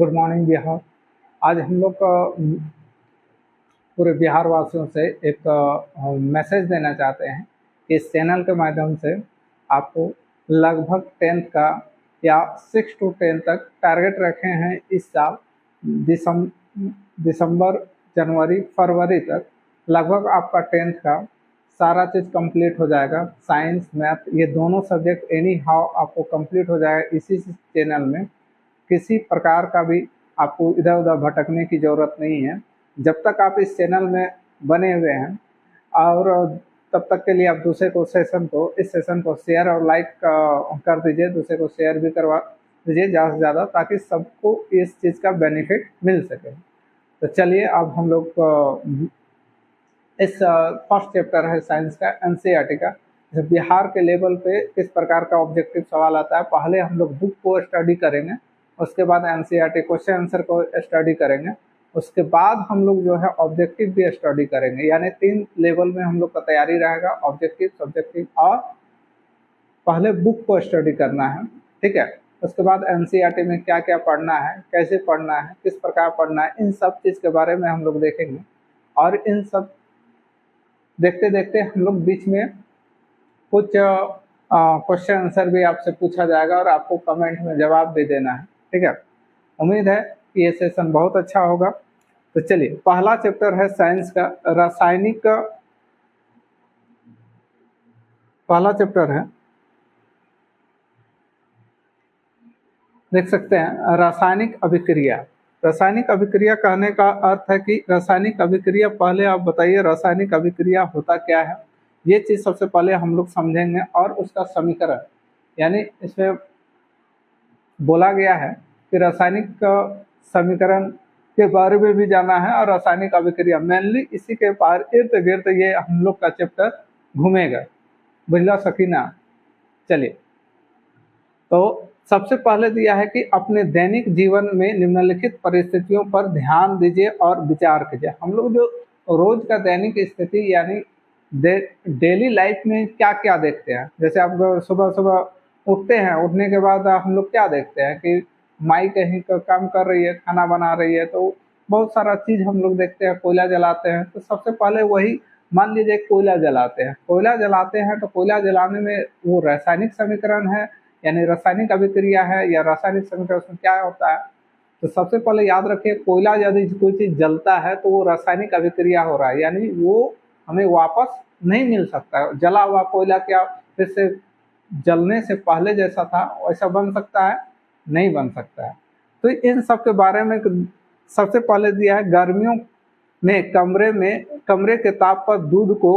Good morning Bihar. आज हम लोग पूरे बिहार वासियों से एक मैसेज देना चाहते हैं कि इस चैनल के माध्यम से आपको लगभग 10th का या 6 to 10 तक टारगेट रखे हैं। इस साल दिसंबर, जनवरी, फरवरी तक लगभग आपका 10th का सारा चीज़ कंप्लीट हो जाएगा। साइंस, मैथ, ये दोनों सब्जेक्ट एनी हाउ आपको कंप्लीट हो जाएगा इसी चैनल में। किसी प्रकार का भी आपको इधर उधर भटकने की ज़रूरत नहीं है। जब तक आप इस चैनल में बने हुए हैं और तब तक के लिए आप दूसरे को इस सेशन को शेयर और लाइक कर दीजिए, दूसरे को शेयर भी करवा दीजिए ज़्यादा से ज़्यादा, ताकि सबको इस चीज़ का बेनिफिट मिल सके। तो चलिए अब हम लोग इस फर्स्ट चैप्टर है साइंस का, एनसीईआरटी का। जैसे बिहार के लेवल पे किस प्रकार का ऑब्जेक्टिव सवाल आता है, पहले हम लोग बुक को स्टडी करेंगे, उसके बाद एनसीईआरटी क्वेश्चन आंसर को स्टडी करेंगे, उसके बाद हम लोग जो है ऑब्जेक्टिव भी स्टडी करेंगे। यानी 3 लेवल में हम लोग का तैयारी रहेगा, ऑब्जेक्टिव, सब्जेक्टिव और पहले बुक को स्टडी करना है, ठीक है। उसके बाद एनसीईआरटी में क्या क्या पढ़ना है, कैसे पढ़ना है, किस प्रकार पढ़ना है, इन सब चीज़ के बारे में हम लोग देखेंगे। और इन सब देखते देखते हम लोग बीच में कुछ क्वेश्चन आंसर भी आपसे पूछा जाएगा और आपको कमेंट में जवाब भी देना है, ठीक है। उम्मीद है कि ये सेशन बहुत अच्छा होगा। तो चलिए, पहला चैप्टर है साइंस का, रासायनिक का पहला चैप्टर है, देख सकते हैं, रासायनिक अभिक्रिया। रासायनिक अभिक्रिया कहने का अर्थ है कि रासायनिक अभिक्रिया, पहले आप बताइए रासायनिक अभिक्रिया होता क्या है। ये चीज़ सबसे पहले हम लोग समझेंगे और उसका समीकरण, यानी इसमें बोला गया है कि रासायनिक समीकरण के बारे में भी जाना है और रासायनिक अभिक्रिया, मेनली इसी के पार इर्द गिर्द ये हम लोग का चैप्टर घूमेगा, बुझला सकीना। चलिए, तो सबसे पहले दिया है कि अपने दैनिक जीवन में निम्नलिखित परिस्थितियों पर ध्यान दीजिए और विचार कीजिए। हम लोग जो रोज का दैनिक स्थिति यानी डेली लाइफ में क्या क्या देखते हैं, जैसे आप सुबह सुबह उठते हैं, उठने के बाद हम लोग क्या देखते हैं कि माई कहीं का काम कर रही है, खाना बना रही है, तो बहुत सारा चीज़ हम लोग देखते हैं। कोयला जलाते हैं, तो सबसे पहले वही मान लीजिए कोयला जलाते हैं। कोयला जलाते हैं तो कोयला जलाने में वो रासायनिक समीकरण है, यानी रासायनिक अभिक्रिया है या रासायनिक समीकरण, उसमें क्या होता है। तो सबसे पहले याद रखिए, कोयला यदि कोई चीज़ जलता है तो वो रासायनिक अभिक्रिया हो रहा है, यानी वो हमें वापस नहीं मिल सकता। जला हुआ कोयला क्या फिर से जलने से पहले जैसा था वैसा बन सकता है? नहीं बन सकता है। तो इन सब के बारे में सबसे पहले दिया है, गर्मियों में कमरे के ताप पर दूध को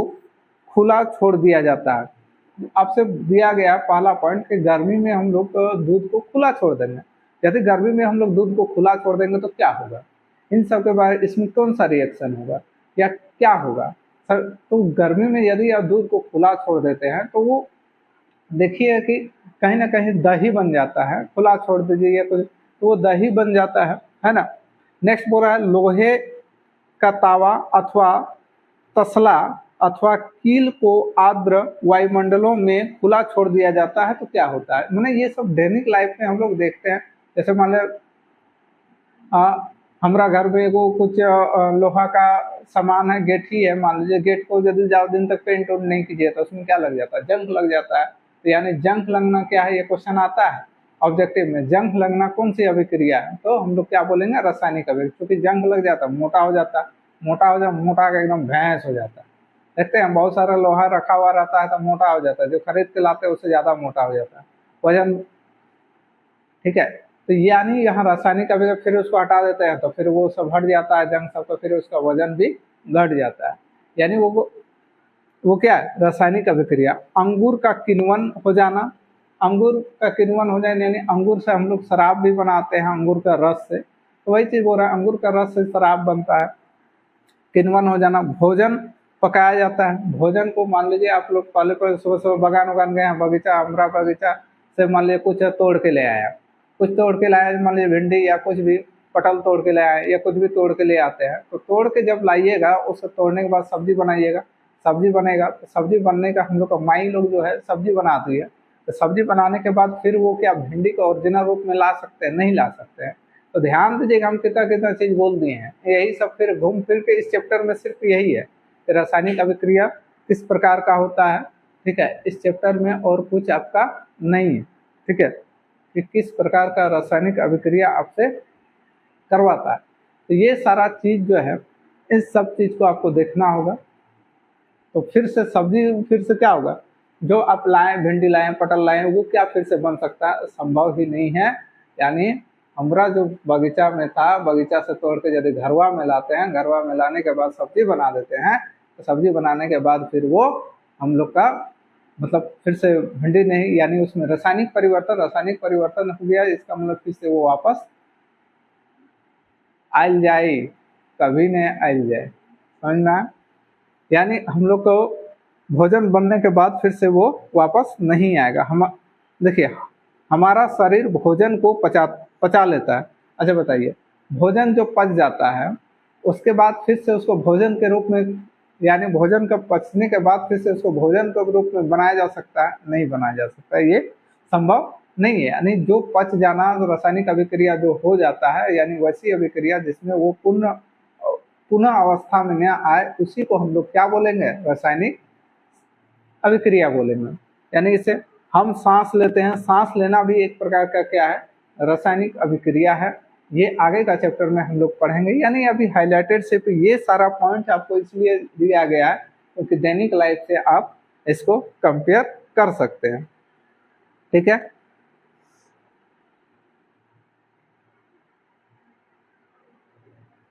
खुला छोड़ दिया जाता है। आपसे दिया गया पहला पॉइंट कि गर्मी में हम लोग दूध को खुला छोड़ देंगे। यदि गर्मी में हम लोग दूध को खुला छोड़ देंगे तो क्या होगा, इन सब के बारे, इसमें कौन सा रिएक्शन होगा या क्या होगा। तो गर्मी में यदि आप दूध को खुला छोड़ देते हैं तो वो देखिए कि कहीं ना कहीं दही बन जाता है। खुला छोड़ दीजिए या कुछ तो वो दही बन जाता है ना। नेक्स्ट बोल रहा है, लोहे का तावा अथवा तसला अथवा कील को आर्द्र वायुमंडलों में खुला छोड़ दिया जाता है तो क्या होता है। मैंने ये सब दैनिक लाइफ में हम लोग देखते हैं। जैसे मान लो हमारा घर में वो कुछ लोहा का सामान है, गेट ही है, मान लीजिए गेट को यदि ज़्यादा दिन तक पेंट उंट नहीं कीजिए तो उसमें क्या लग जाता है, जंग लग जाता है। तो यानी जंग लगना क्या है, ये क्वेश्चन आता है ऑब्जेक्टिव में। जंग लगना कौन सी अभिक्रिया है, तो हम लोग क्या बोलेंगे, रासायनिक अभिक्रिया। क्योंकि जंग लग जाता है, मोटा हो जाता है, मोटा का एकदम भैंस हो जाता है। देखते हैं बहुत सारा लोहा रखा हुआ रहता है तो मोटा हो जाता है, जो खरीद के लाते हैं उससे ज़्यादा मोटा हो जाता है, वजन, ठीक है। तो यानी यहाँ रासायनिक अभिक्रिया, फिर उसको हटा देते हैं तो फिर वो सब हट जाता है जंग सब, तो फिर उसका वजन भी घट जाता है। यानी वो क्या है, रासायनिक अभिक्रिया। अंगूर का किण्वन हो जाना, अंगूर का किण्वन हो जाए यानी अंगूर से हम लोग शराब भी बनाते हैं, अंगूर का रस से। तो वही चीज़ बोल रहा है, अंगूर का रस से शराब बनता है, किण्वन हो जाना। भोजन पकाया जाता है, भोजन को मान लीजिए आप लोग पहले सुबह सुबह बगान उगान गए हैं, बगीचा, हमारा बगीचा से मान लीजिए कुछ तोड़ के ले आया, मान लीजिए भिंडी या कुछ भी पटल तोड़ के ले आए या कुछ भी तोड़ के ले आते हैं। तो तोड़ के जब लाइएगा, उसको तोड़ने के बाद सब्जी बनाइएगा, सब्जी बनेगा। तो सब्जी बनने का हम लोग का माई लोग जो है सब्जी बनाती है। तो सब्जी बनाने के बाद फिर वो क्या भिंडी को ओरिजिनल रूप में ला सकते हैं, नहीं ला सकते हैं। तो ध्यान दीजिएगा हम कितना कितना चीज बोल दिए हैं, यही सब फिर घूम फिर के इस चैप्टर में सिर्फ यही है कि रासायनिक अभिक्रिया किस प्रकार का होता है, ठीक है। इस चैप्टर में और कुछ आपका नहीं है, ठीक है, कि किस प्रकार का रासायनिक अभिक्रिया आपसे करवाता है। तो ये सारा चीज जो है, इस सब चीज को आपको देखना होगा। तो फिर से सब्जी फिर से क्या होगा, जो आप लाएं, भिंडी लाएं, पटल लाएं, वो क्या फिर से बन सकता है, संभव ही नहीं है। यानी हमारा जो बगीचा में था, बगीचा से तोड़ के यदि घरवा में लाते हैं, घरवा में लाने के बाद सब्जी बना देते हैं, तो सब्जी बनाने के बाद फिर वो हम लोग का मतलब फिर से भिंडी नहीं, यानी उसमें रासायनिक परिवर्तन हो गया। इसका मतलब फिर से वो वापस आयल जाए, कभी नहीं आयल जाए, समझ में आया। यानी हम लोग को भोजन बनने के बाद फिर से वो वापस नहीं आएगा। हम देखिए, हमारा शरीर भोजन को पचा लेता है। अच्छा बताइए, भोजन जो पच जाता है उसके बाद फिर से उसको भोजन के रूप में, यानी भोजन का पचने के बाद फिर से उसको भोजन के रूप में बनाया जा सकता है? नहीं बनाया जा सकता, ये संभव नहीं है। यानी जो पच जाना, रासायनिक अभिक्रिया जो हो जाता है, यानी वैसी अभिक्रिया जिसमें वो पुनः अवस्था में न आए, उसी को हम लोग क्या बोलेंगे, रासायनिक अभिक्रिया बोलेंगे। यानी इसे हम सांस लेते हैं, सांस लेना भी एक प्रकार का क्या है, रासायनिक अभिक्रिया है। ये आगे का चैप्टर में हम लोग पढ़ेंगे। यानी अभी हाईलाइटेड सिर्फ ये सारा पॉइंट आपको इसलिए दिया गया है क्योंकि दैनिक लाइफ से आप इसको कंपेयर कर सकते हैं, ठीक है।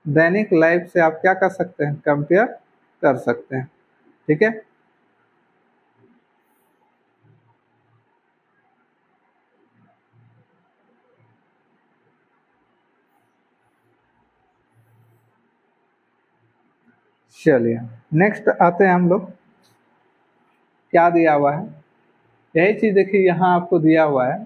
दैनिक लाइफ से आप क्या कर सकते हैं, कंपेयर कर सकते हैं, ठीक है। चलिए नेक्स्ट आते हैं हम लोग, क्या दिया हुआ है, यही चीज देखिए यहाँ आपको दिया हुआ है।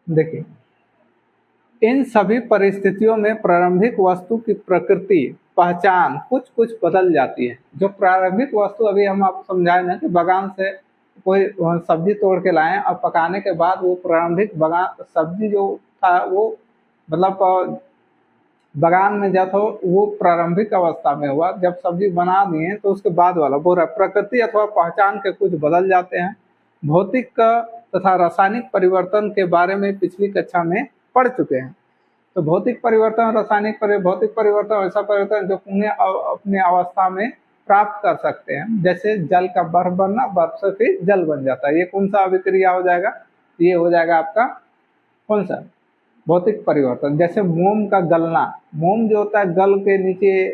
देखिए, इन सभी परिस्थितियों में प्रारंभिक वस्तु की प्रकृति, पहचान कुछ कुछ बदल जाती है। जो प्रारंभिक वस्तु अभी हम आपको समझाए ना कि बागान से कोई सब्जी तोड़ के लाए और पकाने के बाद वो प्रारंभिक बागान सब्जी जो था वो मतलब बागान में जब हो वो प्रारंभिक अवस्था में हुआ, जब सब्जी बना दिए तो उसके बाद वाला पूरा प्रकृति अथवा पहचान के कुछ बदल जाते हैं। भौतिक तथा रासायनिक परिवर्तन के बारे में पिछली कक्षा में पढ़ चुके हैं। तो भौतिक परिवर्तन, भौतिक परिवर्तन ऐसा परिवर्तन जो पुनः अपने अवस्था में प्राप्त कर सकते हैं। जैसे जल का बर्फ बनना, बर्फ से फिर जल बन जाता है, ये कौन सा अभिक्रिया हो जाएगा, ये हो जाएगा आपका कौन सा, भौतिक परिवर्तन। जैसे मोम का गलना, मोम जो होता है गल के नीचे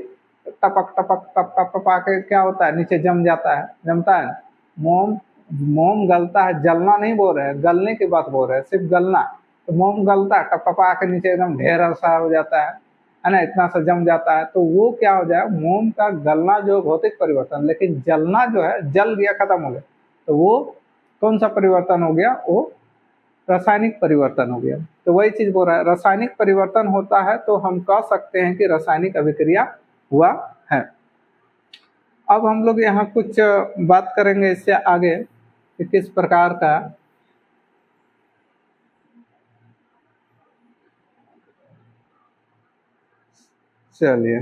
टपक टपक टप टप टपा के क्या होता है, नीचे जम जाता है, जमता है। मोम मोम गलता है, जलना नहीं बोल रहे हैं, गलने की बात बोल रहे हैं, सिर्फ गलना। तो मोम गलता है, टप टपा के नीचे एकदम ढेर सा हो जाता है ना, इतना सा जम जाता है। तो वो क्या हो जाए, मोम का गलना जो भौतिक परिवर्तन। लेकिन जलना जो है, जल गया, खत्म हो गया, तो वो कौन सा परिवर्तन हो गया, वो रासायनिक परिवर्तन हो गया। तो वही चीज बोल रहा है, रासायनिक परिवर्तन होता है तो हम कह सकते हैं कि रासायनिक अभिक्रिया हुआ है। अब हम लोग यहाँ कुछ बात करेंगे इससे आगे कि किस प्रकार का चलिए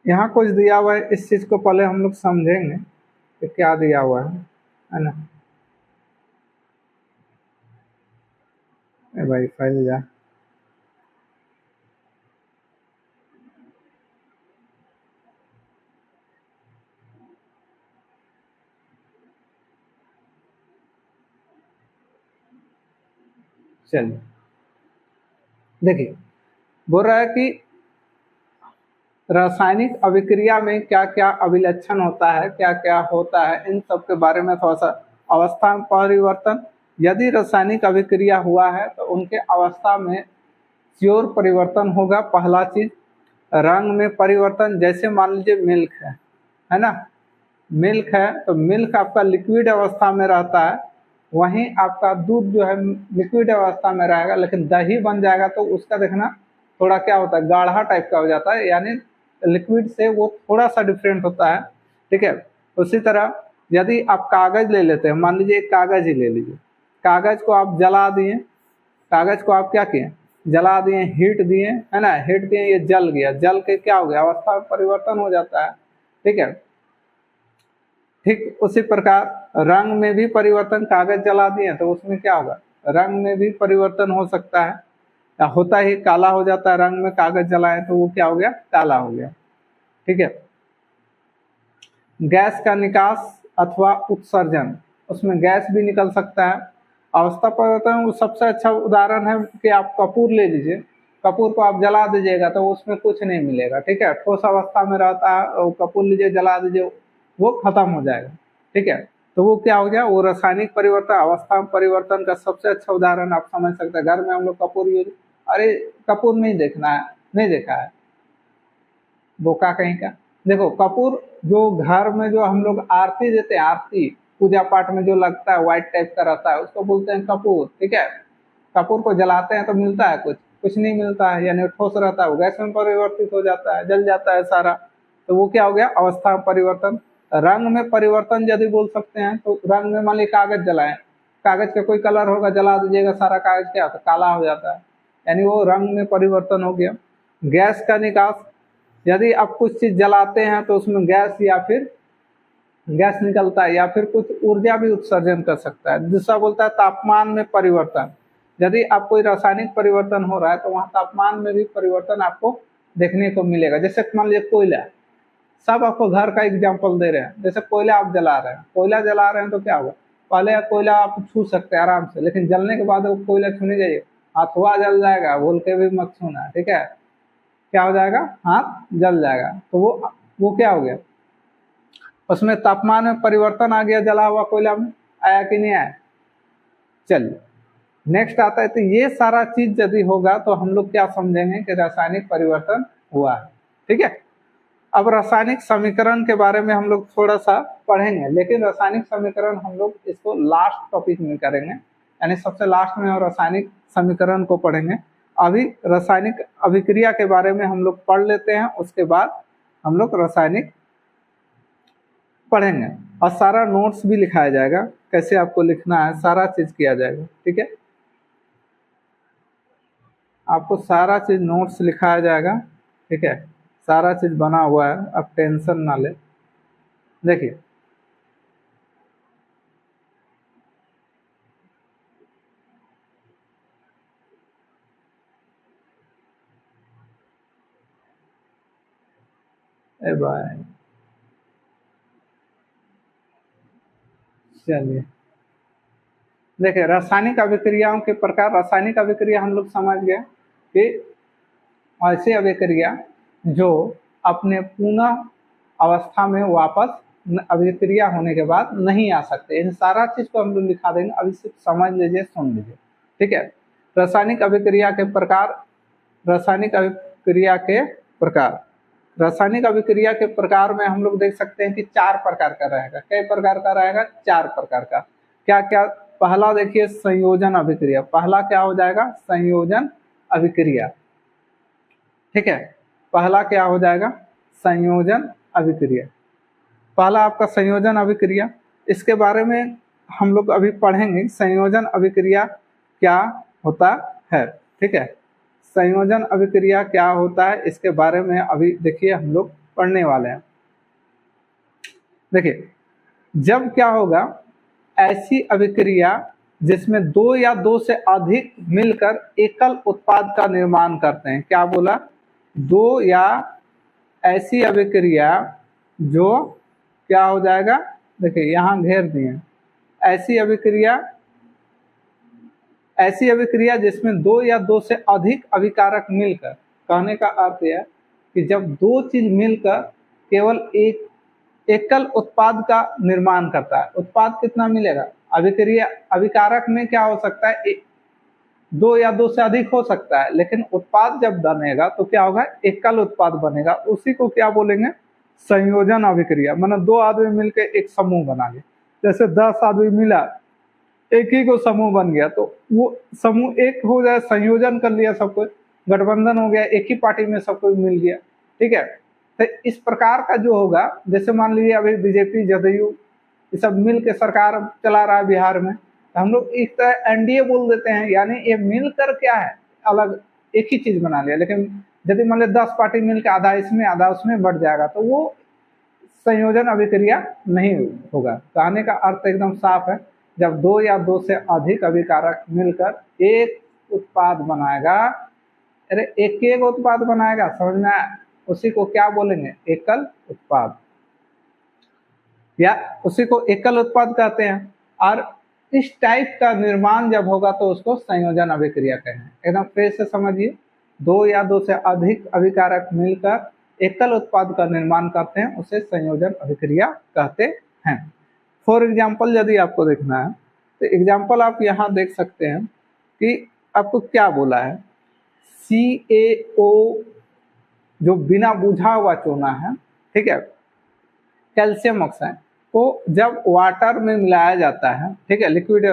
यहाँ कुछ दिया हुआ है, इस चीज को पहले हम लोग समझेंगे कि क्या दिया हुआ है ना। भाई फाइल जा, चलिए देखिए, बोल रहा है कि रासायनिक अभिक्रिया में क्या क्या अभिलक्षण होता है, क्या क्या होता है, इन सब के बारे में थोड़ा सा। अवस्था परिवर्तन, यदि रासायनिक अभिक्रिया हुआ है तो उनके अवस्था में श्योर परिवर्तन होगा, पहला चीज। रंग में परिवर्तन, जैसे मान लीजिए मिल्क है ना, मिल्क है तो मिल्क आपका लिक्विड अवस्था में रहता है, वहीं आपका दूध जो है लिक्विड अवस्था में रहेगा, लेकिन दही बन जाएगा तो उसका देखना थोड़ा क्या होता है, गाढ़ा टाइप का हो जाता है, यानी लिक्विड से वो थोड़ा सा डिफरेंट होता है। ठीक है, उसी तरह यदि आप कागज ले लेते हैं, मान लीजिए एक कागज ही ले लीजिए, कागज को आप जला दिए, कागज को आप क्या किए, जला दिए, हीट दिए, है ना, हीट दिए, ये जल गया, जल के क्या हो गया, अवस्था में परिवर्तन हो जाता है। ठीक है, ठीक उसी प्रकार रंग में भी परिवर्तन, कागज जला दिए तो उसमें क्या होगा, रंग में भी परिवर्तन हो सकता है, या होता ही काला हो जाता है, रंग में कागज जलाए तो वो क्या हो गया, काला हो गया। ठीक है, गैस का निकास अथवा उत्सर्जन, उसमें गैस भी निकल सकता है। अवस्था परिवर्तन वो सबसे अच्छा उदाहरण है कि आप कपूर ले लीजिए, कपूर को आप जला दीजिएगा तो उसमें कुछ नहीं मिलेगा। ठीक है, ठोस अवस्था में रहता है, और कपूर लीजिए जला दीजिए वो खत्म हो जाएगा। ठीक है, तो वो क्या हो गया, वो रासायनिक परिवर्तन, अवस्था में परिवर्तन का सबसे अच्छा उदाहरण आप समझ सकते हैं। घर में हम लोग कपूर यूज, अरे कपूर नहीं देखना है, नहीं देखा है, बोका कहीं का। देखो कपूर जो घर में जो हम लोग आरती देते हैं, आरती पूजा पाठ में जो लगता है व्हाइट टाइप का रहता है, उसको बोलते हैं कपूर। ठीक है, कपूर को जलाते हैं तो मिलता है कुछ, कुछ नहीं मिलता है, यानी ठोस रहता है, वो गैस में परिवर्तित हो जाता है, जल जाता है सारा, तो वो क्या हो गया, अवस्था में परिवर्तन। रंग में परिवर्तन यदि बोल सकते हैं तो रंग में मान लीजिए कागज जलाएं, कागज का कोई कलर होगा, जला दीजिएगा सारा कागज क्या होता है, काला हो जाता है, यानी वो रंग में परिवर्तन हो गया। गैस का निकास, यदि आप कुछ चीज जलाते हैं तो उसमें गैस या फिर गैस निकलता है, या फिर कुछ ऊर्जा भी उत्सर्जन कर सकता है। दूसरा बोलता है तापमान में परिवर्तन, यदि आप कोई रासायनिक परिवर्तन हो रहा है तो वहाँ तापमान में भी परिवर्तन आपको देखने को मिलेगा। जैसे मान लीजिए कोयला, सब आपको घर का एग्जाम्पल दे रहे हैं, जैसे कोयला आप जला रहे हैं, कोयला जला रहे हैं तो क्या होगा, पहले कोयला आप छू सकते हैं आराम से, लेकिन जलने के बाद वो कोयला छूने जाइए, हाथुआ जल जाएगा, भूल के भी मत छूना। ठीक है, क्या हो जाएगा, हाथ जल जाएगा, तो वो क्या हो गया, उसमें तापमान में परिवर्तन आ गया, जला हुआ कोयला में, आया कि नहीं आया। चलिए नेक्स्ट आता है, तो ये सारा चीज यदि होगा तो हम लोग क्या समझेंगे कि रासायनिक परिवर्तन हुआ है। ठीक है, अब रासायनिक समीकरण के बारे में हम लोग थोड़ा सा पढ़ेंगे, लेकिन रासायनिक समीकरण हम लोग इसको लास्ट टॉपिक में करेंगे, यानी सबसे लास्ट में हम रासायनिक समीकरण को पढ़ेंगे। अभी रासायनिक अभिक्रिया के बारे में हम लोग पढ़ लेते हैं, उसके बाद हम लोग रासायनिक पढ़ेंगे, और सारा नोट्स भी लिखाया जाएगा, कैसे आपको लिखना है सारा चीज किया जाएगा। ठीक है, आपको सारा चीज नोट्स लिखाया जाएगा। ठीक है, सारा चीज बना हुआ है, आप टेंशन ना ले। देखिए ए भाई, चलिए देखिए रासायनिक अभिक्रियाओं के प्रकार। रासायनिक अभिक्रिया हम लोग समझ गए कि ऐसे अभिक्रिया जो अपने पुनः अवस्था में वापस अभिक्रिया होने के बाद नहीं आ सकते, इन सारा चीज को हम लोग लिखा देंगे, अभी सिर्फ समझ लीजिए, सुन लीजिए। ठीक है, रासायनिक अभिक्रिया के प्रकार। रासायनिक अभिक्रिया के प्रकार, रासायनिक अभिक्रिया के प्रकार में हम लोग देख सकते हैं कि 4 प्रकार का रहेगा। कई प्रकार का रहेगा, 4 प्रकार का। क्या क्या, पहला देखिए संयोजन अभिक्रिया, पहला क्या हो जाएगा, संयोजन अभिक्रिया। ठीक है, पहला क्या हो जाएगा, संयोजन अभिक्रिया, पहला आपका संयोजन अभिक्रिया। इसके बारे में हम लोग अभी पढ़ेंगे, संयोजन अभिक्रिया क्या होता है। ठीक है, संयोजन अभिक्रिया क्या होता है, इसके बारे में अभी देखिए हम लोग पढ़ने वाले हैं। देखिए जब क्या होगा, ऐसी अभिक्रिया जिसमें 2 या 2 से अधिक मिलकर एकल उत्पाद का निर्माण करते हैं। क्या बोला, 2 या ऐसी अभिक्रिया जो क्या हो जाएगा, देखिए यहाँ घेर दिए, ऐसी अभिक्रिया, ऐसी अभिक्रिया जिसमें 2 या 2 से अधिक अभिकारक मिलकर, कहने का अर्थ यह कि जब 2 चीज मिलकर केवल एक एकल उत्पाद का निर्माण करता है। उत्पाद कितना मिलेगा, अभिक्रिया अभिकारक में क्या हो सकता है, दो या दो से अधिक हो सकता है, लेकिन उत्पाद जब बनेगा तो क्या होगा, एकल उत्पाद बनेगा। उसी को क्या बोलेंगे, संयोजन अभिक्रिया। मतलब दो आदमी मिलकर एक समूह बना लिए, जैसे 10 आदमी मिला एक ही को समूह बन गया, तो वो समूह एक हो जाए, संयोजन कर लिया सबको, गठबंधन हो गया, एक ही पार्टी में सबको मिल गया। ठीक है, तो इस प्रकार का जो होगा, जैसे मान लीजिए अभी बीजेपी जदयू ये सब मिल के सरकार चला रहा है बिहार में, तो हम लोग एक तरह एनडीए बोल देते हैं, यानी ये मिलकर क्या है, अलग एक ही चीज बना लिया। लेकिन यदि मान लीजिए 10 पार्टी मिलकर आधा इसमें आधा उसमें बढ़ जाएगा, तो वो संयोजन अभिक्रिया नहीं होगा। कहने का अर्थ एकदम साफ है, जब दो या दो से अधिक अभिकारक मिलकर एक उत्पाद बनाएगा, अरे एक एक उत्पाद बनाएगा, समझ में आया, उसी को क्या बोलेंगे, एकल उत्पाद, या उसी को एकल उत्पाद कहते हैं। और इस टाइप का निर्माण जब होगा तो उसको संयोजन अभिक्रिया कहेंगे। एकदम फिर से समझिए, दो या दो से अधिक अभिकारक मिलकर एकल उत्पाद का निर्माण करते हैं, उसे संयोजन अभिक्रिया कहते हैं। फॉर एग्जाम्पल यदि आपको देखना है तो एग्जाम्पल आप यहाँ देख सकते हैं कि आपको क्या बोला है, CaO जो बिना बुझा हुआ चूना है, ठीक है, कैल्शियम ऑक्साइड को जब वाटर में मिलाया जाता है, ठीक है, लिक्विड,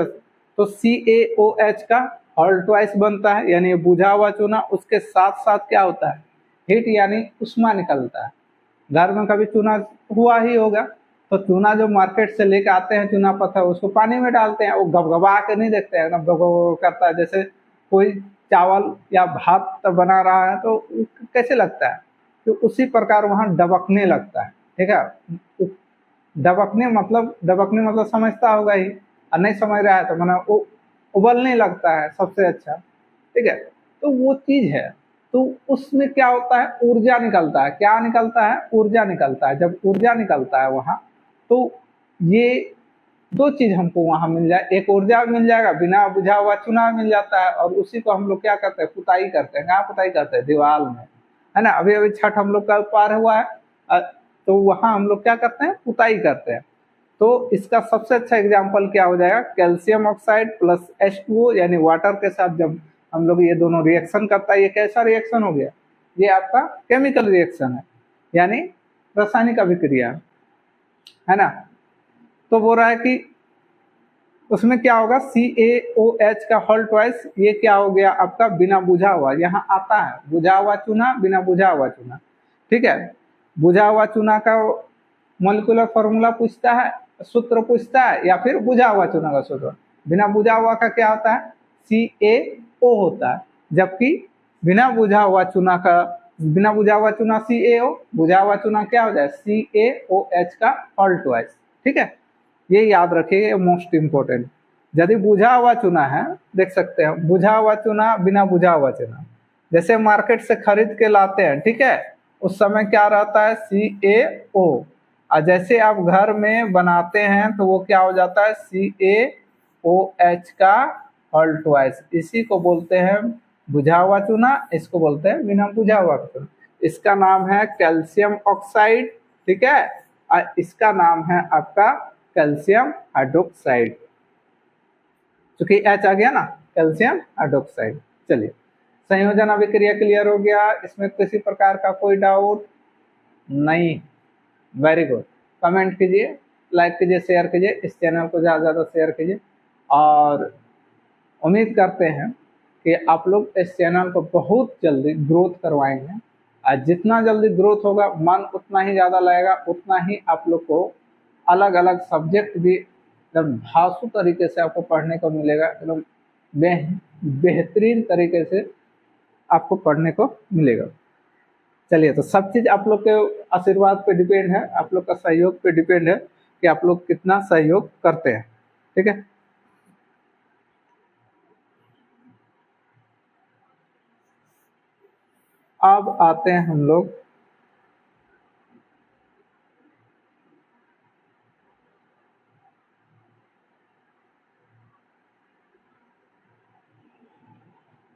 तो CaOH का ऑल्टवाइस बनता है, यानी बुझा हुआ चूना। उसके साथ साथ क्या होता है, हीट यानी उष्मा निकलता है। घर में कभी चूना हुआ ही होगा, तो चूना जो मार्केट से लेके आते हैं चूना पत्थर, उसको पानी में डालते हैं, वो गबगबा के नहीं देखते हैं, एकदम गबगब करता है। जैसे कोई चावल या भात बना रहा है तो कैसे लगता है, तो उसी प्रकार वहाँ दबकने लगता है। ठीक है, दबकने मतलब समझता होगा ही, और नहीं समझ रहा है तो मैंने वो उबलने लगता है सबसे अच्छा। ठीक है, तो वो चीज है, तो उसमें क्या होता है, ऊर्जा निकलता है। क्या निकलता है, ऊर्जा निकलता है। जब ऊर्जा निकलता है वहां, तो ये दो चीज हमको वहां मिल जाए, एक ऊर्जा मिल जाएगा, बिना बुझा हुआ चूना मिल जाता है, और उसी को हम लोग क्या करते हैं, पुताई करते हैं। कहाँ पुताई करते हैं, दीवार में, है ना। अभी अभी छठ हम लोग का पार हुआ है, तो वहां हम लोग क्या करते हैं, पुताई करते हैं। तो इसका सबसे अच्छा एग्जाम्पल क्या हो जाएगा, कैल्शियम ऑक्साइड प्लस H2O यानी वाटर के साथ जब हम लोग ये दोनों रिएक्शन करता है, ये कैसा रिएक्शन हो गया, ये आपका केमिकल रिएक्शन है, यानी रासायनिक अभिक्रिया, है ना। तो बोल रहा है कि उसमें क्या होगा, CaOH का ऑल्टवाइस, ये क्या हो गया आपका, बिना बुझा हुआ। यहाँ आता है बुझा हुआ चूना, बिना बुझा हुआ चूना। ठीक है, बुझा हुआ चूना का मोलिकुलर फॉर्मूला पूछता है, सूत्र पूछता है, या फिर बुझा हुआ चूना का सूत्र। बिना बुझा हुआ का क्या होता है, CaO होता है, जबकि बिना बुझा हुआ चूना का, बिना बुझा हुआ चूना CaO, बुझा हुआ चूना क्या हो जाए, CaOH का ऑल्टवाइस। ठीक है, ये याद रखिए, मोस्ट इंपोर्टेंट। यदि बुझा हुआ चूना है, देख सकते हैं बुझा हुआ चूना, बिना बुझा हुआ चूना, जैसे मार्केट से खरीद के लाते हैं, ठीक है, उस समय क्या रहता है, CaO, और जैसे आप घर में बनाते हैं तो वो क्या हो जाता है, CaOH का ऑल्टवाइस। इसी को बोलते हैं बुझा हुआ चूना, इसको बोलते हैं बिना बुझा हुआ चूना। इसका नाम है कैल्शियम ऑक्साइड, ठीक है, और इसका नाम है आपका कैल्शियम हाइड्रोक्साइड, क्योंकि H आ गया ना, कैल्शियम हाइड्रोक्साइड। चलिए, संयोजन अभिक्रिया क्लियर हो गया, इसमें किसी प्रकार का कोई डाउट नहीं। वेरी गुड, कमेंट कीजिए, लाइक कीजिए, शेयर कीजिए, इस चैनल को ज़्यादा से ज़्यादा शेयर कीजिए, और उम्मीद करते हैं कि आप लोग इस चैनल को बहुत जल्दी ग्रोथ करवाएंगे। और जितना जल्दी ग्रोथ होगा, मन उतना ही ज़्यादा लगेगा, उतना ही आप लोग को अलग अलग सब्जेक्ट भी एकदम धांसू तरीके से आपको पढ़ने को मिलेगा, एकदम बेहतरीन तरीके से आपको पढ़ने को मिलेगा। चलिए, तो सब चीज़ आप लोग के आशीर्वाद पे डिपेंड है, आप लोग का सहयोग पे डिपेंड है कि आप लोग कितना सहयोग करते हैं। ठीक है, अब आते हैं हम लोग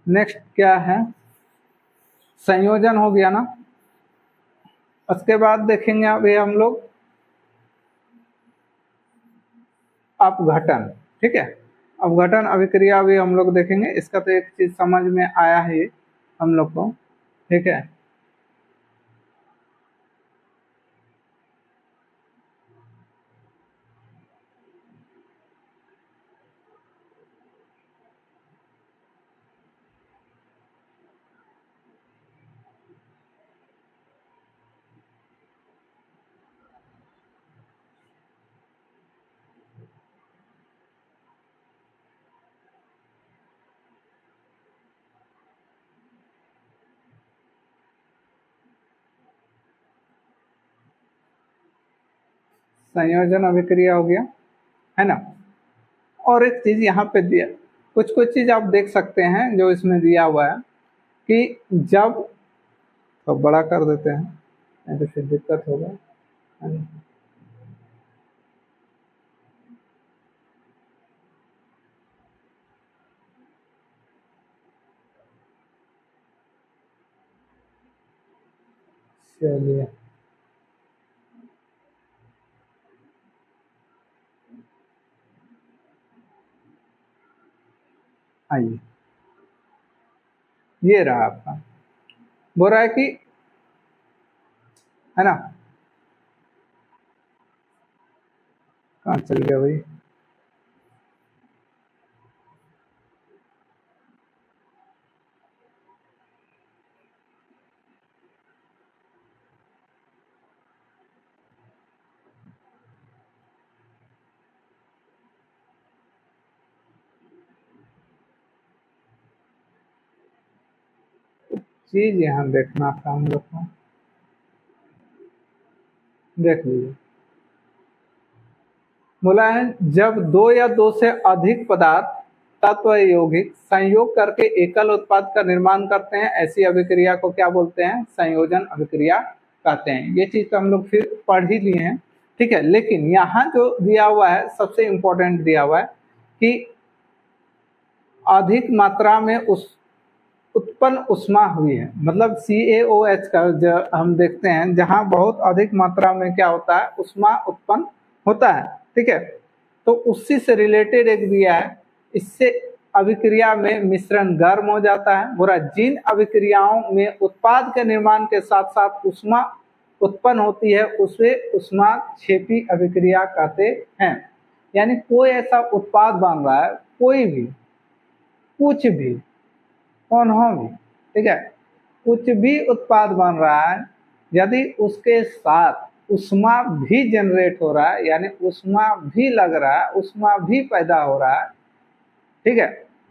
नेक्स्ट, क्या है, संयोजन हो गया ना। उसके बाद देखेंगे अभी हम लोग अपघटन। ठीक है, अपघटन अभिक्रिया भी हम लोग देखेंगे। इसका तो एक चीज समझ में आया है हम लोग को, ठीक है। संयोजन अभिक्रिया हो गया, है ना। और एक चीज यहाँ पे दिया, कुछ कुछ चीज आप देख सकते हैं जो इसमें दिया हुआ है कि जब, तो बड़ा कर देते हैं नहीं तो फिर दिक्कत होगा, है ना। चलिए, आइए, ये रहा आपका, बोल रहा है कि, है ना, कहाँ चल गया भाई। चीज यहाँ देखना था हम लोग को, देख लीजिए। बोला है जब दो या दो से अधिक पदार्थ तत्व यौगिक संयोग करके एकल उत्पाद का निर्माण करते हैं, ऐसी अभिक्रिया को क्या बोलते हैं, संयोजन अभिक्रिया कहते हैं। ये चीज तो हम लोग फिर पढ़ ही लिए हैं, ठीक है। लेकिन यहाँ जो दिया हुआ है सबसे इंपॉर्टेंट दिया हुआ है कि अधिक मात्रा में उस उत्पन्न उष्मा हुई है, मतलब CaOH का जो हम देखते हैं जहाँ बहुत अधिक मात्रा में क्या होता है, उष्मा उत्पन्न होता है, ठीक है। तो उसी से रिलेटेड एक दिया है, इससे अभिक्रिया में मिश्रण गर्म हो जाता है। बोला जिन अभिक्रियाओं में उत्पाद के निर्माण के साथ साथ उष्मा उत्पन्न होती है उसे उष्मा क्षेपी अभिक्रिया कहते हैं। यानी कोई ऐसा उत्पाद बन रहा है, कोई भी, कुछ भी, कौन हो भी, ठीक है, कुछ भी उत्पाद बन रहा है, यदि उसके साथ उष्मा भी जनरेट हो रहा है, यानी उष्मा भी लग रहा है, उष्मा भी पैदा हो रहा है, ठीक है,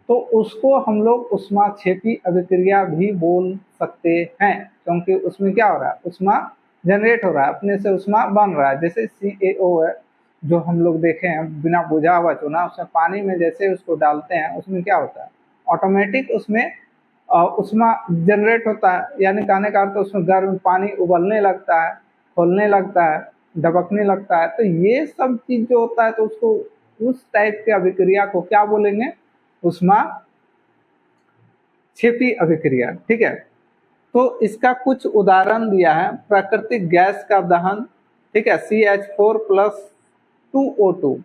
तो उसको हम लोग उष्मा क्षेपी अभिक्रिया भी बोल सकते हैं, क्योंकि उसमें क्या हो रहा है, उष्मा जनरेट हो रहा है, अपने से उष्मा बन रहा है। जैसे CaO है जो हम लोग देखे हैं, बिना बुझा हुआ चूना, उसमें पानी में जैसे उसको डालते हैं उसमें क्या होता है, ऑटोमेटिक उसमें उष्मा जनरेट होता है, यानी कहने का अर्थ उसमें गर्म पानी उबलने लगता है, खोलने लगता है, दबकने लगता है। तो ये सब चीज जो होता है तो उसको, उस टाइप के अभिक्रिया को क्या बोलेंगे, उष्मा क्षेपी अभिक्रिया, ठीक है। तो इसका कुछ उदाहरण दिया है, प्राकृतिक गैस का दहन, ठीक है, CH4 प्लस 2O2,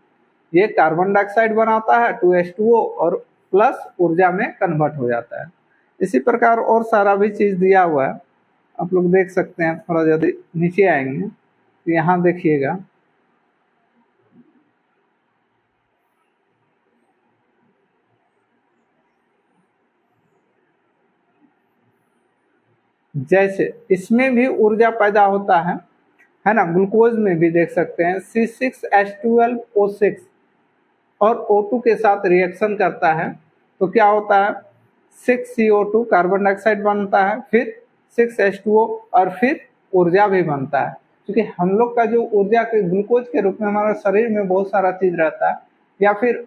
ये कार्बन डाइऑक्साइड बनाता है 2H2O और प्लस ऊर्जा में कन्वर्ट हो जाता है। इसी प्रकार और सारा भी चीज दिया हुआ है, आप लोग देख सकते हैं। थोड़ा यदि नीचे आएंगे तो यहाँ देखिएगा, जैसे इसमें भी ऊर्जा पैदा होता है ना। ग्लूकोज में भी देख सकते हैं C6H12O6 और O2 के साथ रिएक्शन करता है तो क्या होता है, 6CO2 कार्बन डाइऑक्साइड बनता है, फिर 6H2O और फिर ऊर्जा भी बनता है। क्योंकि हम लोग का जो ऊर्जा के ग्लूकोज के रूप में हमारे शरीर में बहुत सारा चीज रहता है, या फिर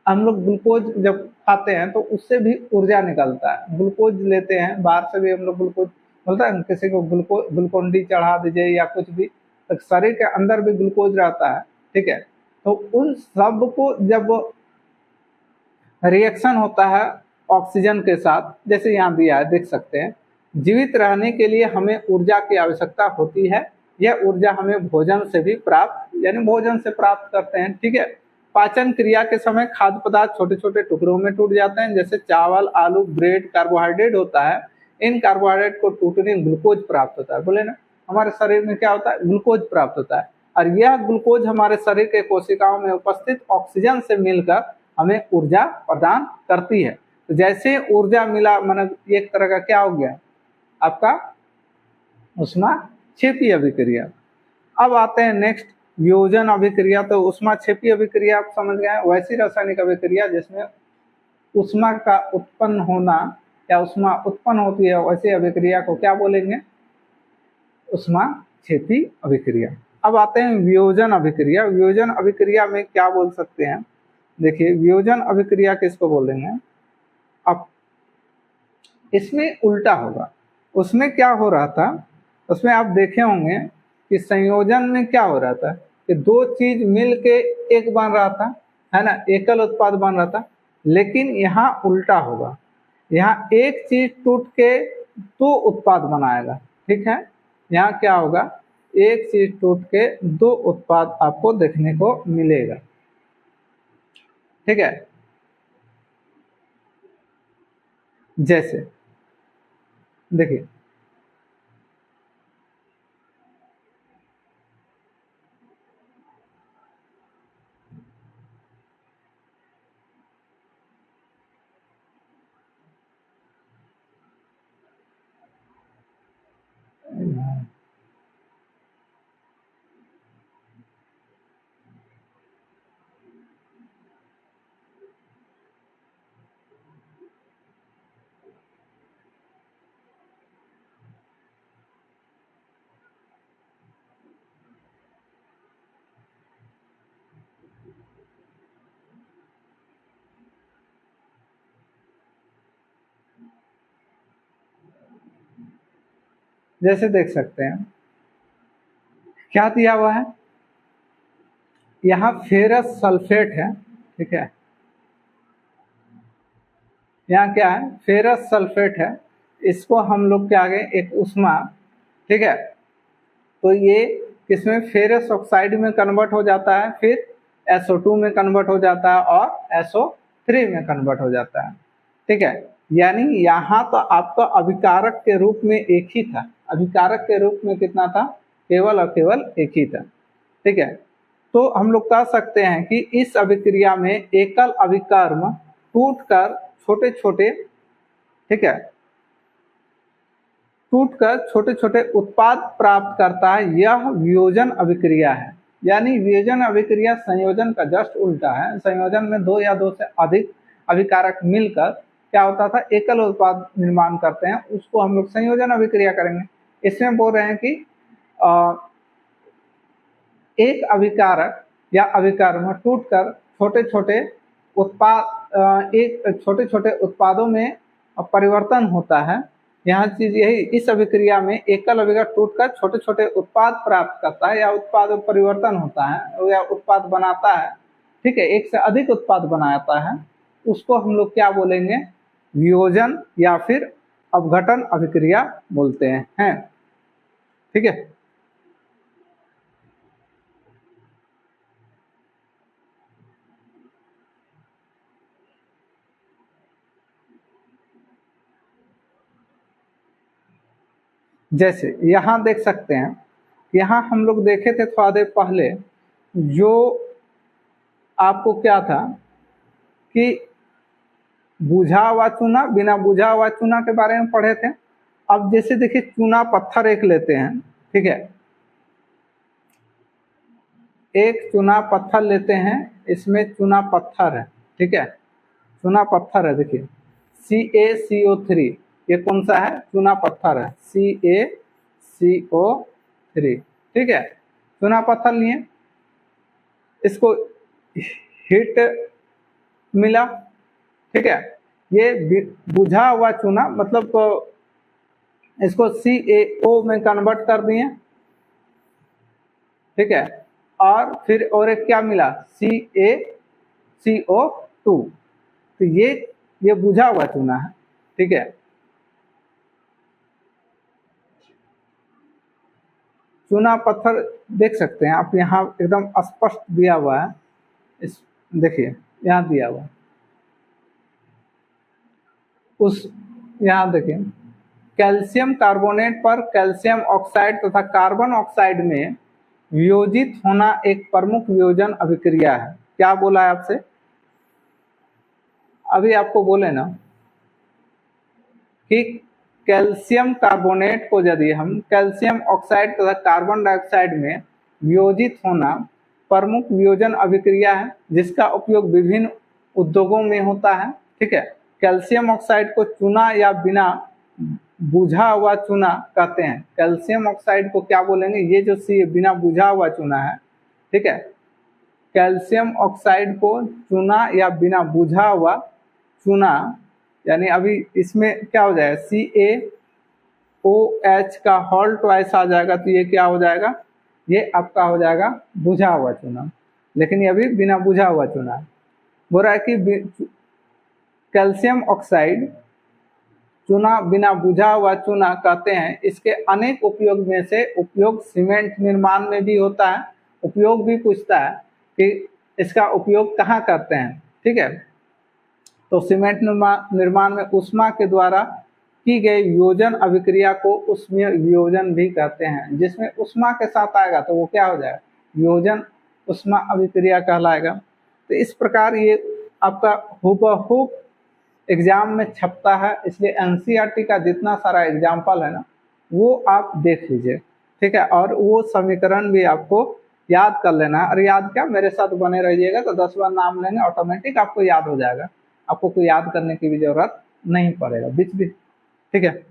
हम लोग ग्लूकोज जब खाते हैं तो उससे भी ऊर्जा निकलता है। ग्लूकोज लेते हैं बाहर से भी हम लोग, ग्लूकोज बोलता है किसी को ग्लूकोन डी चढ़ा दीजिए या कुछ भी, तो शरीर के अंदर भी ग्लूकोज रहता है, ठीक है। तो उन सब को जब रिएक्शन होता है ऑक्सीजन के साथ, जैसे यहाँ दिया है देख सकते हैं, जीवित रहने के लिए हमें ऊर्जा की आवश्यकता होती है। यह ऊर्जा हमें भोजन से भी प्राप्त, यानी भोजन से प्राप्त करते हैं, ठीक है। पाचन क्रिया के समय खाद्य पदार्थ छोटे छोटे टुकड़ों में टूट जाते हैं, जैसे चावल, आलू, ब्रेड कार्बोहाइड्रेट होता है। इन कार्बोहाइड्रेट को टूटने ग्लूकोज प्राप्त होता है। बोले ना, हमारे शरीर में क्या होता है, ग्लूकोज प्राप्त होता है, और यह ग्लूकोज हमारे शरीर के कोशिकाओं में उपस्थित ऑक्सीजन से मिलकर हमें ऊर्जा प्रदान करती है। तो जैसे ऊर्जा मिला, मतलब एक तरह का क्या हो गया आपका ऊष्माक्षेपीय अभिक्रिया। अब आते हैं नेक्स्ट वियोजन अभिक्रिया। तो ऊष्माक्षेपीय अभिक्रिया आप समझ गए। वैसी रासायनिक अभिक्रिया जिसमें ऊष्मा का उत्पन्न होना या ऊष्मा उत्पन्न होती है, वैसी अभिक्रिया को क्या बोलेंगे, ऊष्माक्षेपी अभिक्रिया। अब आते हैं वियोजन अभिक्रिया। वियोजन अभिक्रिया में क्या बोल सकते हैं, देखिए वियोजन अभिक्रिया किसको बोलेंगे। अब इसमें उल्टा होगा। उसमें क्या हो रहा था, उसमें आप देखे होंगे कि संयोजन में क्या हो रहा था कि दो चीज मिल के एक बन रहा था, है ना, एकल उत्पाद बन रहा था। लेकिन यहाँ उल्टा होगा, यहाँ एक चीज टूट के दो उत्पाद बनाएगा। ठीक है, यहाँ क्या होगा, एक चीज टूट के दो उत्पाद आपको देखने को मिलेगा। ठीक है, जैसे देखिए जैसे देख सकते हैं क्या दिया हुआ है, यहाँ फेरस सल्फेट है। ठीक है, यहाँ क्या है, फेरस सल्फेट है। इसको हम लोग क्या आगे एक उष्मा, ठीक है, तो ये किसमें फेरस ऑक्साइड में कन्वर्ट हो जाता है, फिर SO2 में कन्वर्ट हो जाता है और SO3 में कन्वर्ट हो जाता है। ठीक है, यानी यहाँ तो आपका अभिकारक के रूप में एक ही था, अभिकारक के रूप में कितना था, केवल और केवल एक ही था। ठीक है, तो हम लोग कह सकते हैं कि इस अभिक्रिया में एकल अभिकर्म टूटकर छोटे छोटे, ठीक है, टूटकर छोटे छोटे उत्पाद प्राप्त करता है, यह वियोजन अभिक्रिया है। यानी वियोजन अभिक्रिया संयोजन का जस्ट उल्टा है। संयोजन में दो या दो से अधिक अभिकारक मिलकर क्या होता था, एकल उत्पाद निर्माण करते हैं, उसको हम लोग संयोजन अभिक्रिया करेंगे। इसमें बोल रहे हैं कि एक अभिकारक या अभिकर्म टूटकर छोटे छोटे उत्पाद एक छोटे छोटे उत्पादों में परिवर्तन होता है। यहाँ चीज यही, इस अभिक्रिया में एकल अभिकारक टूटकर छोटे छोटे उत्पाद प्राप्त करता है या उत्पाद परिवर्तन होता है या उत्पाद बनाता है। ठीक है, एक से अधिक उत्पाद बनाता है, उसको हम लोग क्या बोलेंगे, वियोजन या फिर अपघटन अभिक्रिया बोलते हैं। ठीक है, जैसे यहाँ देख सकते हैं, यहाँ हम लोग देखे थे थोड़ा देर पहले, जो आपको क्या था कि बुझा हुआ चूना, बिना बुझा हुआ चूना के बारे में पढ़े थे। अब जैसे देखिए चूना पत्थर एक लेते हैं, ठीक है, एक चूना पत्थर लेते हैं, इसमें चूना पत्थर है। ठीक है, चूना पत्थर है, देखिए CaCO3, ये कौन सा है, चूना पत्थर है, CaCO3। ठीक है, चूना पत्थर लिए, इसको हीट मिला। ठीक है, ये बुझा हुआ चूना, मतलब इसको CaO में कन्वर्ट कर दिए। ठीक है, और फिर और एक क्या मिला, CaCO2। तो ये बुझा हुआ चूना है। ठीक है, चूना पत्थर देख सकते हैं आप, यहाँ एकदम स्पष्ट दिया हुआ है, इस देखिए यहाँ दिया हुआ उस, यहाँ देखिए कैल्शियम कार्बोनेट पर कैल्शियम ऑक्साइड तथा कार्बन ऑक्साइड में वियोजित होना एक प्रमुख वियोजन अभिक्रिया है। क्या बोला है आपसे? अभी आपको बोले ना कि कैल्शियम कार्बोनेट को यदि हम कैल्शियम ऑक्साइड तथा कार्बन डाइऑक्साइड में वियोजित होना प्रमुख वियोजन अभिक्रिया है, जिसका उपयोग विभिन्न उद्योगों में होता है। ठीक है, कैल्शियम ऑक्साइड को चूना या बिना बुझा हुआ चूना कहते हैं। कैल्शियम ऑक्साइड को क्या बोलेंगे? ये जो सी बिना बुझा हुआ चूना है, ठीक है, कैल्शियम ऑक्साइड को चूना या बिना बुझा हुआ चूना, यानी अभी इसमें क्या हो जाएगा, CaOH का होल ट्वाइस आ जाएगा, तो ये क्या हो जाएगा, ये आपका हो जाएगा बुझा हुआ चूना, लेकिन ये अभी बिना बुझा हुआ चूना है। बोल रहा है कि कैल्शियम ऑक्साइड चूना बिना बुझा हुआ चूना कहते हैं। इसके अनेक उपयोग में से उपयोग सीमेंट निर्माण में भी होता है। उपयोग भी पूछता है कि इसका उपयोग कहाँ करते हैं। ठीक है, तो सीमेंट निर्माण में ऊष्मा के द्वारा की गई वियोजन अभिक्रिया को ऊष्मीय वियोजन भी कहते हैं। जिसमें ऊष्मा के साथ आएगा तो वो क्या हो जाएगा, वियोजन ऊष्मा अभिक्रिया कहलाएगा। तो इस प्रकार ये आपका हूबहू एग्जाम में छपता है, इसलिए एनसीईआरटी का जितना सारा एग्जाम्पल है ना वो आप देख लीजिए। ठीक है, और वो समीकरण भी आपको याद कर लेना है। और याद क्या, मेरे साथ बने रहिएगा तो 10 बार नाम लेंगे, ऑटोमेटिक आपको याद हो जाएगा, आपको कोई याद करने की भी जरूरत नहीं पड़ेगा बीच बीच। ठीक है,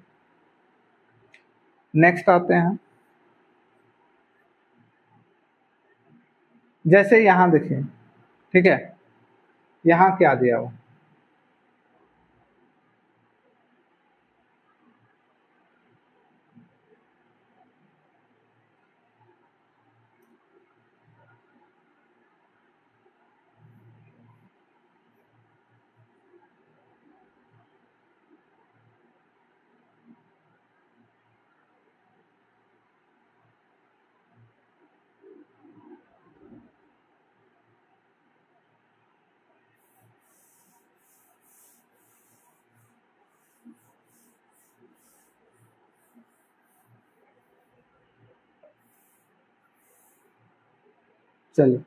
नेक्स्ट आते हैं। जैसे यहाँ देखिए, ठीक है, यहाँ क्या दिया हुआ, चलिए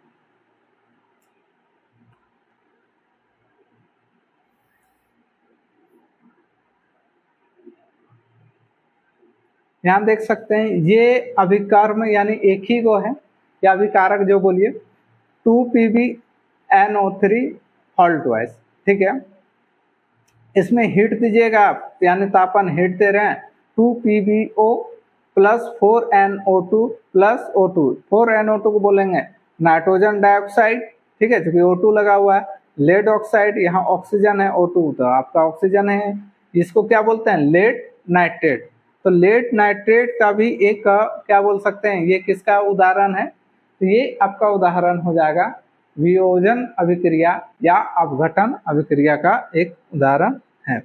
यहाँ देख सकते हैं, ये अभिकर्म यानी एक ही गो है, या अभिकारक जो बोलिए 2PbNO3 होल ट्वाइस। ठीक है, इसमें हीट दीजिएगा आप, यानी तापन हीट दे रहे हैं 2PbO plus 4NO2 plus O2। 4NO2 को बोलेंगे नाइट्रोजन डाइऑक्साइड। ठीक है, क्योंकि O2 लगा हुआ है। लेड ऑक्साइड, यहाँ ऑक्सीजन है, O2 तो आपका ऑक्सीजन है, इसको क्या बोलते हैं, लेड नाइट्रेट। तो लेड नाइट्रेट का भी एक क्या बोल सकते हैं, ये किसका उदाहरण है, तो ये आपका उदाहरण हो जाएगा वियोजन अभिक्रिया या अपघटन अभिक्रिया का एक उदाहरण है।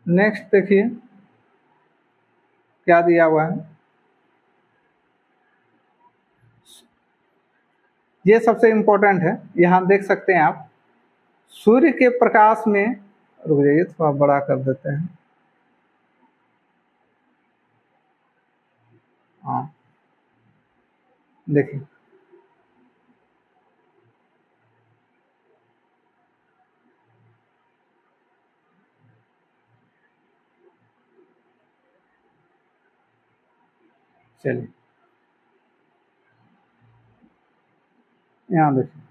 नेक्स्ट देखिए क्या दिया हुआ है, ये सबसे इंपॉर्टेंट है। यहाँ देख सकते हैं आप, सूर्य के प्रकाश में, रुक जाइए थोड़ा बड़ा कर देते हैं, हाँ देखिए चलिए यहाँ देखिए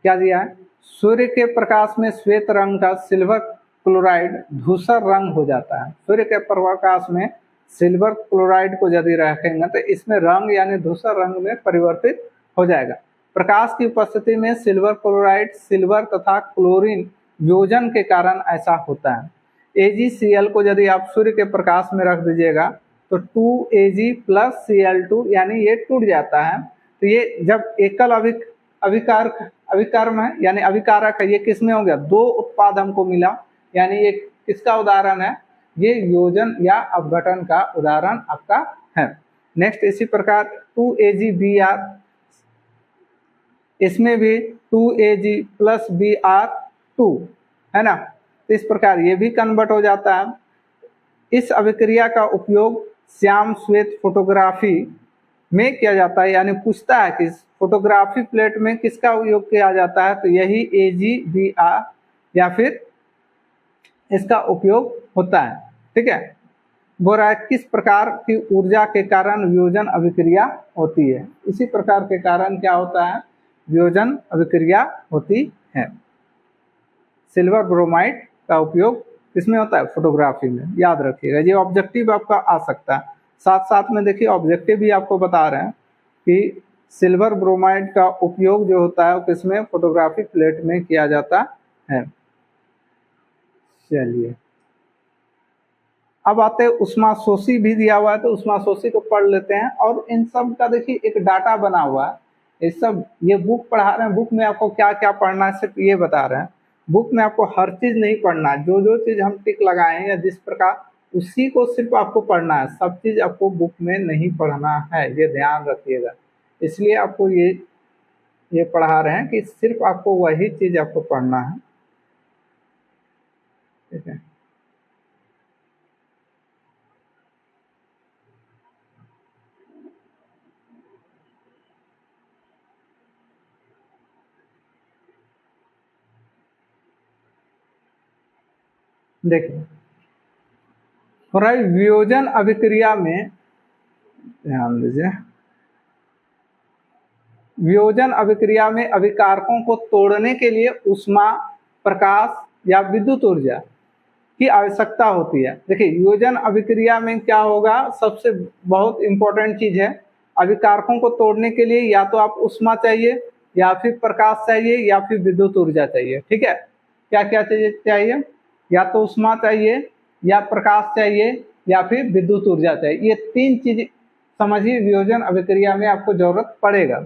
क्या दिया है, सूर्य के प्रकाश में श्वेत रंग का सिल्वर क्लोराइड धूसर रंग हो जाता है। सूर्य के प्रकाश में सिल्वर क्लोराइड को यदि रखेंगे तो इसमें रंग यानी धूसर रंग में परिवर्तित हो जाएगा। प्रकाश की उपस्थिति में सिल्वर क्लोराइड सिल्वर तथा क्लोरीन वियोजन के कारण ऐसा होता है। AgCl को यदि आप सूर्य के प्रकाश में रख दीजिएगा तो 2Ag प्लस Cl2 यानी ये टूट जाता है। तो ये जब एकल अभिकर्म है यानी अभिकारक है, ये किस में हो गया, दो उत्पाद हमको मिला, यानी ये किसका उदाहरण है, ये वियोजन या अपघटन का उदाहरण आपका है। नेक्स्ट इसी प्रकार 2AgBr, इसमें भी 2Ag प्लस Br2 है ना। तो इस प्रकार ये भी कन्वर्ट हो जाता है। इस अभिक्रिया का उपयोग श्याम श्वेत फोटोग्राफी में किया जाता है, यानी पूछता है कि फोटोग्राफी प्लेट में किसका उपयोग किया जाता है, तो यही AgBr या फिर इसका उपयोग होता है। ठीक है, बोल रहा है किस प्रकार की ऊर्जा के कारण वियोजन अभिक्रिया होती है। इसी प्रकार के कारण क्या होता है, वियोजन अभिक्रिया होती है। सिल्वर ब्रोमाइड का उपयोग किसमें होता है, फोटोग्राफी में, याद रखिएगा। ये ऑब्जेक्टिव आपका आ सकता है। साथ साथ में देखिए ऑब्जेक्टिव भी आपको बता रहे हैं कि सिल्वर ब्रोमाइड का उपयोग जो होता है वो किसमें, फोटोग्राफी प्लेट में किया जाता है। चलिए अब आते हैं उष्माशोषी भी दिया हुआ है, तो उष्माशोषी को पढ़ लेते हैं। और इन सब का देखिए एक डाटा बना हुआ है, ये सब ये बुक पढ़ा रहे हैं। बुक में आपको क्या क्या पढ़ना है सिर्फ ये बता रहे हैं। बुक में आपको हर चीज नहीं पढ़ना है, जो जो चीज हम टिक लगाए हैं या जिस प्रकार उसी को सिर्फ आपको पढ़ना है, सब चीज आपको बुक में नहीं पढ़ना है, ये ध्यान रखिएगा। इसलिए आपको ये पढ़ा रहे हैं कि सिर्फ आपको वही चीज आपको पढ़ना है। ठीक है, देखिए हो रहा है वियोजन अभिक्रिया में, ध्यान दीजिए, वियोजन अभिक्रिया में अभिकारकों को तोड़ने के लिए ऊष्मा, प्रकाश या विद्युत ऊर्जा की आवश्यकता होती है। देखिए वियोजन अभिक्रिया में क्या होगा, सबसे बहुत इंपॉर्टेंट चीज है, अभिकारकों को तोड़ने के लिए या तो आप ऊष्मा चाहिए या फिर प्रकाश चाहिए या फिर विद्युत ऊर्जा चाहिए। ठीक है, क्या क्या चाहिए, या तो ऊष्मा चाहिए या प्रकाश चाहिए या फिर विद्युत ऊर्जा चाहिए। ये तीन चीज समझिए वियोजन अभिक्रिया में आपको जरूरत पड़ेगा।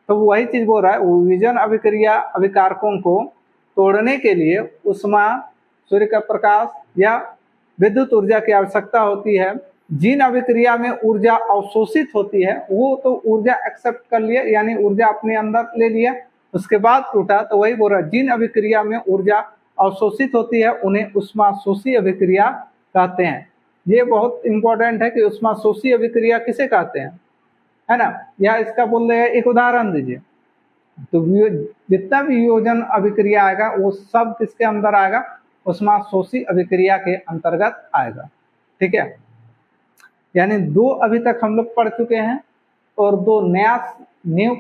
तो वही चीज बोल रहा है, वियोजन अभिक्रिया अभिकारकों को तोड़ने के लिए ऊष्मा, सूर्य का प्रकाश या विद्युत ऊर्जा की आवश्यकता होती है। जिन अभिक्रिया में ऊर्जा अवशोषित होती है वो तो ऊर्जा एक्सेप्ट कर लिया, यानी ऊर्जा अपने अंदर ले लिया, उसके बाद टूटा। तो वही बोल रहा है, जिन अभिक्रिया में ऊर्जा अवशोषित होती है उन्हें उष्माशोषी अभिक्रिया कहते हैं। ये बहुत इंपॉर्टेंट है कि उष्माशोषी अभिक्रिया किसे कहते हैं, है ना। या इसका बोल रहे हैं, एक उदाहरण दीजिए। तो जितना भी वियोजन अभिक्रिया आएगा वो सब किसके अंदर आएगा, उष्माशोषी अभिक्रिया के अंतर्गत आएगा। ठीक है, यानी दो अभी तक हम लोग पढ़ चुके हैं और दो नया न्यू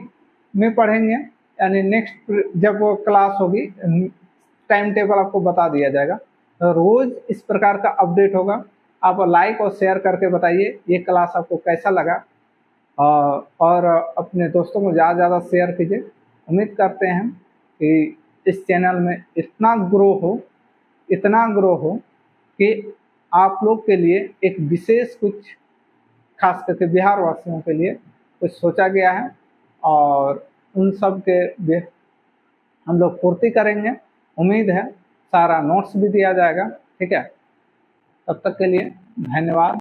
में पढ़ेंगे। यानी नेक्स्ट जब वो क्लास होगी टाइम टेबल आपको बता दिया जाएगा, तो रोज इस प्रकार का अपडेट होगा। आप लाइक और शेयर करके बताइए ये क्लास आपको कैसा लगा, और अपने दोस्तों को ज़्यादा ज़्यादा शेयर कीजिए। उम्मीद करते हैं कि इस चैनल में इतना ग्रो हो कि आप लोग के लिए एक विशेष कुछ, खास करके बिहार वासियों के लिए कुछ सोचा गया है, और उन सब के हम लोग पूर्ति करेंगे। उम्मीद है सारा नोट्स भी दिया जाएगा। ठीक है, तब तक के लिए धन्यवाद।